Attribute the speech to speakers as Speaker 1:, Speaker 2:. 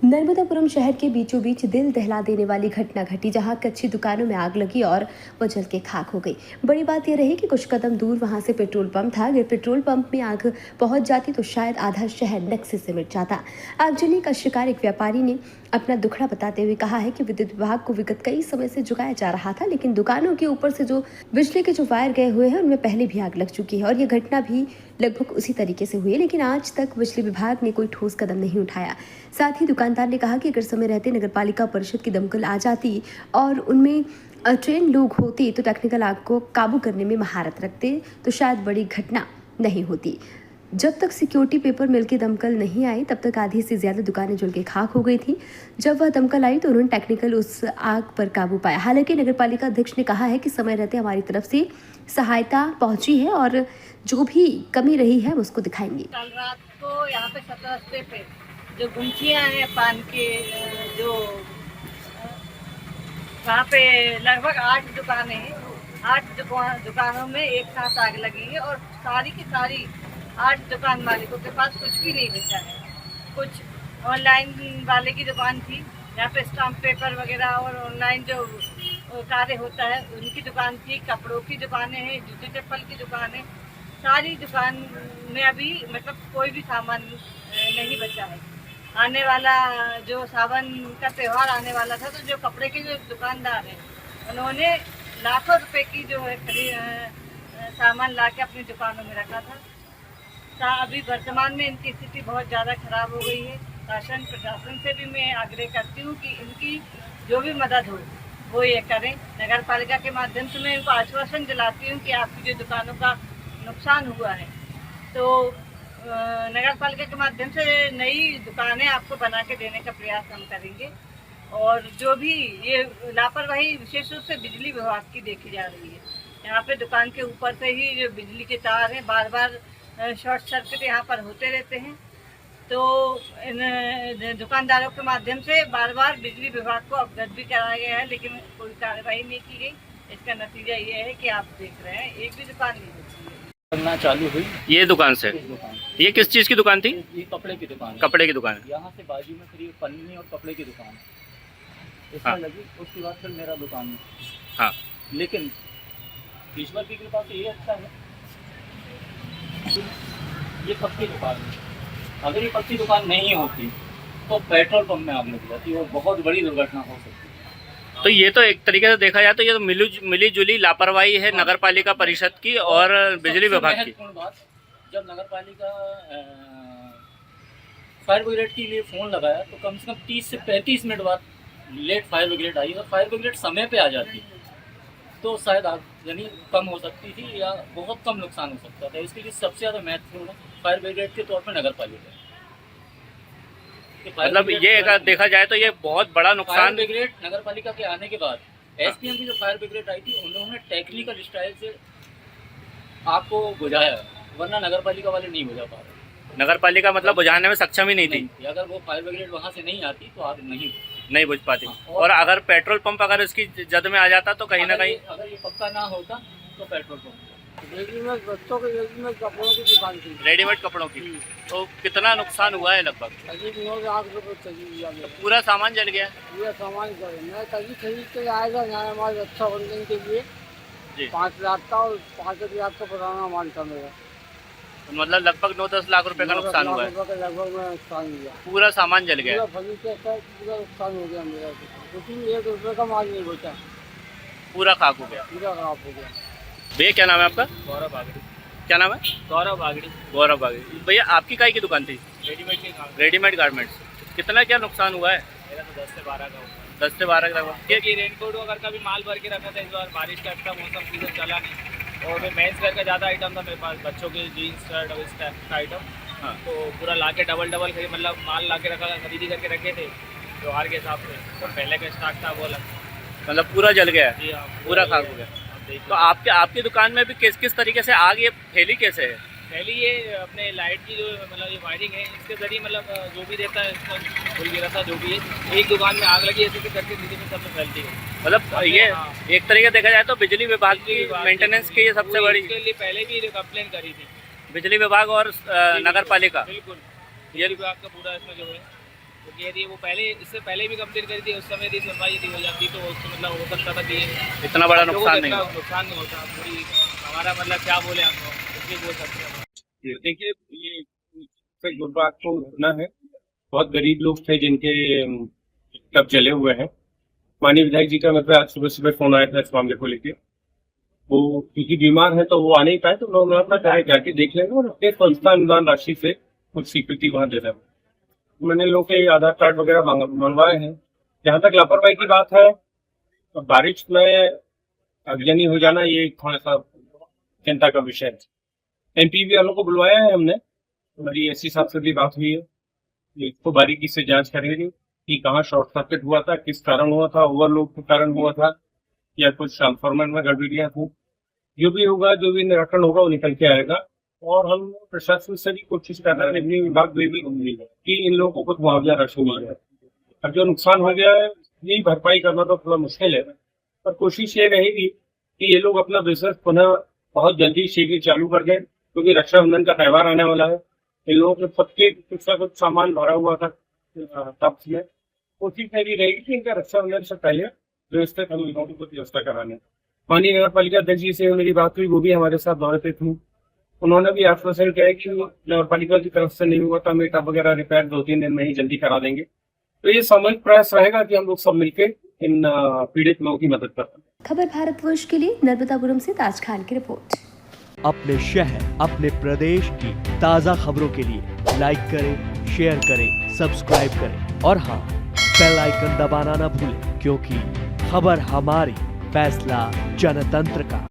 Speaker 1: नर्मदापुरम शहर के बीचों बीच दिल दहला देने वाली घटना घटी, जहां कच्ची दुकानों में आग लगी और वो जल के खाक हो गई। बड़ी बात यह रही कि कुछ कदम दूर वहां से पेट्रोल पंप था। अगर पेट्रोल पंप में आग पहुंच जाती तो शायद आधा शहर नक्शे से मिट जाता। आगजनी का शिकार एक व्यापारी ने अपना दुखड़ा बताते हुए कहा है कि विद्युत विभाग को विगत कई समय से जुगाया जा रहा था, लेकिन दुकानों के ऊपर से जो बिजली के जो वायर गए हुए हैं उनमें पहले भी आग लग चुकी है और ये घटना भी लगभग उसी तरीके से हुई है, लेकिन आज तक बिजली विभाग ने कोई ठोस कदम नहीं उठाया। साथ ही दुकानदार ने कहा कि अगर समय रहते नगरपालिका परिषद की दमकल आ जाती और उनमें ट्रेन लोग होते तो टेक्निकल आग को काबू करने में महारत रखते तो शायद बड़ी घटना नहीं होती। जब तक सिक्योरिटी पेपर मिल के दमकल नहीं आई तब तक आधी से ज़्यादा दुकानें जल के खाक हो गई थी। जब वह दमकल आई तो उन्होंने टेक्निकल उस आग पर काबू पाया। हालांकि नगरपालिका अध्यक्ष ने कहा है कि समय रहते हमारी तरफ से सहायता पहुंची है और जो भी कमी रही है हम उसको दिखाएंगे।
Speaker 2: कल रात को यहाँ पे सतरस्ते पे जो गुमटियाँ हैं पान के, जो वहाँ पे लगभग 8 दुकानें हैं। 8 दुकानों में एक साथ आग लगी है और सारी की सारी 8 दुकान मालिकों के पास कुछ भी नहीं बचा है। कुछ ऑनलाइन वाले की दुकान थी, यहाँ पे स्टाम्प पेपर वगैरह और ऑनलाइन जो कार्य होता है उनकी दुकान थी। कपड़ों की दुकानें हैं, जूते चप्पल की दुकानें, सारी दुकान में अभी मतलब कोई भी सामान नहीं बचा है। आने वाला जो सावन का त्यौहार आने वाला था, तो जो कपड़े के जो दुकानदार हैं उन्होंने लाखों रुपए की जो है सामान ला के अपनी दुकानों में रखा था। अभी वर्तमान में इनकी स्थिति बहुत ज़्यादा खराब हो गई है। शासन प्रशासन से भी मैं आग्रह करती हूँ कि इनकी जो भी मदद हो वो ये करें। नगर पालिका के माध्यम से मैं इनको आश्वासन दिलाती हूँ कि आपकी जो दुकानों का नुकसान हुआ है तो नगर पालिका के माध्यम से नई दुकानें आपको बना के देने का प्रयास हम करेंगे। और जो भी ये लापरवाही विशेष रूप से बिजली विभाग की देखी जा रही है। यहाँ पे दुकान के ऊपर से ही जो बिजली के तार हैं बार बार शॉर्ट सर्किट यहाँ पर होते रहते हैं, तो इन दुकानदारों के माध्यम से बार बार बिजली विभाग को अवगत भी कराया गया है, लेकिन कोई कार्रवाई नहीं की गई। इसका नतीजा ये है कि आप देख रहे हैं एक भी दुकान नहीं बची है।
Speaker 3: करना चालू हुई
Speaker 4: ये दुकान से। ये किस चीज़ की दुकान थी?
Speaker 3: ये कपड़े की दुकान है।
Speaker 4: कपड़े की दुकान है।
Speaker 3: यहाँ से बाजू में फिर पन्नी और कपड़े की दुकान है, इसमें
Speaker 4: हाँ।
Speaker 3: लगी। उसके बाद फिर मेरा दुकान है।
Speaker 4: हाँ।
Speaker 3: लेकिन ईश्वर की कृपा से ये अच्छा है, ये पक्की दुकान है। अगर ये पक्की दुकान नहीं होती तो पेट्रोल पंप में आग लग जाती और बहुत बड़ी दुर्घटना हो सकती है।
Speaker 4: तो ये तो एक तरीके से देखा जाए तो ये तो मिली जुली लापरवाही है नगर पालिका परिषद की और बिजली विभाग की।
Speaker 3: महत्वपूर्ण बात, जब नगर पालिका फायर ब्रिगेड के लिए फ़ोन लगाया तो कम से कम 30 से 35 मिनट बाद लेट फायर ब्रिगेड आई और फायर ब्रिगेड समय पे आ जाती तो शायद आगजनी कम हो सकती थी या बहुत कम नुकसान हो सकता था। इसके लिए सबसे ज़्यादा महत्वपूर्ण फायर ब्रिगेड के तौर पर नगर पालिका।
Speaker 4: मतलब ये अगर देखा जाए तो ये बहुत बड़ा
Speaker 3: फायर
Speaker 4: नुकसान।
Speaker 3: ब्रिगेड नगर पालिका के आने के बाद एसडीएम की जो फायर ब्रिगेड आई थी उन्होंने टेक्निकल स्टाइल से आपको बुझाया, वरना नगर पालिका वाले नहीं बुझा पा रहे।
Speaker 4: नगर पालिका मतलब बुझाने में सक्षम ही नहीं थी।
Speaker 3: अगर वो फायर ब्रिगेड वहाँ से नहीं आती तो आग नहीं
Speaker 4: बुझ पाती।
Speaker 3: हाँ,
Speaker 4: और अगर पेट्रोल पंप अगर इसकी जद में आ जाता तो कहीं ना कहीं
Speaker 3: अगर ये पक्का ना होता तो पेट्रोल पंप।
Speaker 5: रेडीमेड बच्चों के रेडीमेड कपड़ों की दुकान थी।
Speaker 4: रेडीमेड कपड़ों की। तो कितना नुकसान हुआ है लगभग?
Speaker 5: करीब 9 लाख रुपए चली गया मेरा।
Speaker 4: पूरा सामान जल गया?
Speaker 5: पूरा सामान करे मैं कभी खरीद के आएगा यहाँ हमारे रक्षाबंधन के लिए
Speaker 4: जी।
Speaker 5: 5 लाख का और 5 लाख का पुराना सामान था मेरा।
Speaker 4: मतलब लगभग 9-10 लाख रुपए का नुकसान हुआ है।
Speaker 5: लगभग में नुकसान हुआ,
Speaker 4: पूरा सामान जल गया?
Speaker 5: पूरा फर्नीचर का पूरा नुकसान हो गया मेरा। लेकिन 1 रुपये का माल नहीं बचा,
Speaker 4: पूरा खाक हो गया।
Speaker 5: पूरा खराब हो गया।
Speaker 4: भैया क्या नाम है आपका?
Speaker 3: गौरव बागड़ी।
Speaker 4: क्या नाम है?
Speaker 3: गौरव बागड़ी।
Speaker 4: गौरव बागड़ी। भैया आपकी काय की दुकान थी?
Speaker 3: रेडीमेड के काम।
Speaker 4: Readymade garments. कितना क्या नुकसान हुआ है?
Speaker 3: मेरा तो 10 से 12 का हुआ।
Speaker 4: 10 से 12 का।
Speaker 3: क्योंकि रेनकोट वगैरह का भी माल भर के रखा था, इस बार बारिश का अच्छा मौसम सीजन चला नहीं और फिर मेंस वेयर का ज़्यादा आइटम था मेरे पास, बच्चों के जीन्स शर्ट और इस टाइप का आइटम।
Speaker 4: हाँ।
Speaker 3: तो पूरा ला के डबल खरीद मतलब माल ला के रखा, खरीदी करके रखे थे त्योहार के हिसाब से। तो पहले का स्टॉक था वो अलग।
Speaker 4: मतलब पूरा जल गया?
Speaker 3: जी हाँ,
Speaker 4: पूरा खाक हो गया। तो आपकी दुकान में भी किस तरीके से आग ये फैली कैसे है?
Speaker 3: पहले ये अपने लाइट की जो मतलब ये वायरिंग है इसके जरिए मतलब जो भी रहता है इसका फुल गिरा था जो भी है, एक दुकान में आग लगी ऐसे करके धीरे धीरे सब फैलती है।
Speaker 4: मतलब ये
Speaker 3: हाँ।
Speaker 4: एक तरीके देखा जाए तो बिजली विभाग की मेंटेनेंस की ये सबसे बड़ी।
Speaker 3: इसके लिए पहले भी कंप्लेन करी थी
Speaker 4: बिजली विभाग और नगर पालिका।
Speaker 3: बिल्कुल
Speaker 4: ये
Speaker 3: विभाग का पूरा इसमें जो है
Speaker 6: तो कह रही है वो पहले इससे पहले भी कंप्लेंट करी थी, उस समय यदि सुनवाई यदि हो जाती तो उससे मतलब हो सकता था कि
Speaker 4: इतना बड़ा
Speaker 6: लोगों को
Speaker 4: नुकसान नहीं
Speaker 6: इतना
Speaker 4: हुआ।
Speaker 6: नुकसान नहीं होता। पूरी हमारा मतलब क्या बोले हम लोग, कुछ भी बोल सकते हैं।
Speaker 7: देखिए ये गुरबात को सुना है, बहुत गरीब लोग थे जिनके तब चले हुए हैं। माननीय विधायक जी का मेरे पे आज सुबह सुबह फोन आया था इस मामले को लेके। वो क्योंकि बीमार है तो वो आ नहीं पाए, तो उन्होंने अपना कहा जाके देख लेंगे और अपने संस्था अनुदान राशि से कुछ स्वीकृति वहां दे देंगे। मैंने लोगों के आधार कार्ड वगैरह मंगवाए हैं। जहाँ तक लापरवाही की बात है, तो बारिश में अगजनी हो जाना ये थोड़ा सा चिंता का विषय है। एमपीवी वालों को बुलवाया है हमने, हमारी एससी साहब से भी बात हुई है, इसको बारीकी से जांच करेंगे कि कहाँ शॉर्ट सर्किट हुआ था, किस कारण हुआ था, ओवरलोड के कारण हुआ था या कुछ ट्रांसफार्मर में गड़बड़ियां थी। जो भी होगा, जो भी निराकरण होगा वो निकल के आएगा। और हम प्रशासन से भी कोशिश कर रहे हैं, रेवेन्यू विभाग में भी कि इन लोगों को कुछ मुआवजा राशि मिल जाए। अब जो नुकसान हो गया है यही भरपाई करना तो थोड़ा मुश्किल है, पर कोशिश ये रहेगी कि ये लोग अपना बिजनेस पुनः बहुत जल्दी शीघ्र चालू कर दें, क्योंकि रक्षाबंधन का त्यौहार आने वाला है। इन लोगों के सबके कुछ ना कुछ सामान भरा हुआ था तब में। कोशिश मेरी रहेगी कि इनका रक्षाबंधन से पहले व्यवस्थित हम लोगों को व्यवस्था कराने। माननीय नगर पालिका अध्यक्ष जी से मेरी बात हुई, वो भी हमारे साथ दौरे पे थी। उन्होंने भी आश्वासन किया कि नगर पालिका की तरफ से नहीं हुआ था मीटर वगैरह रिपेयर 2-3 दिन में ही जल्दी करा देंगे। तो ये सामूहिक प्रयास रहेगा कि हम लोग सब मिलकर इन पीड़ित लोगों की मदद करें।
Speaker 1: खबर भारतवर्ष के लिए नर्मदापुरम से ताज खान की रिपोर्ट।
Speaker 8: अपने शहर, अपने प्रदेश की ताज़ा खबरों के लिए लाइक करें, शेयर करें, सब्सक्राइब करें और हाँ, बेल आइकन दबाना ना भूलें, क्योंकि खबर हमारी, फैसला जनतंत्र का।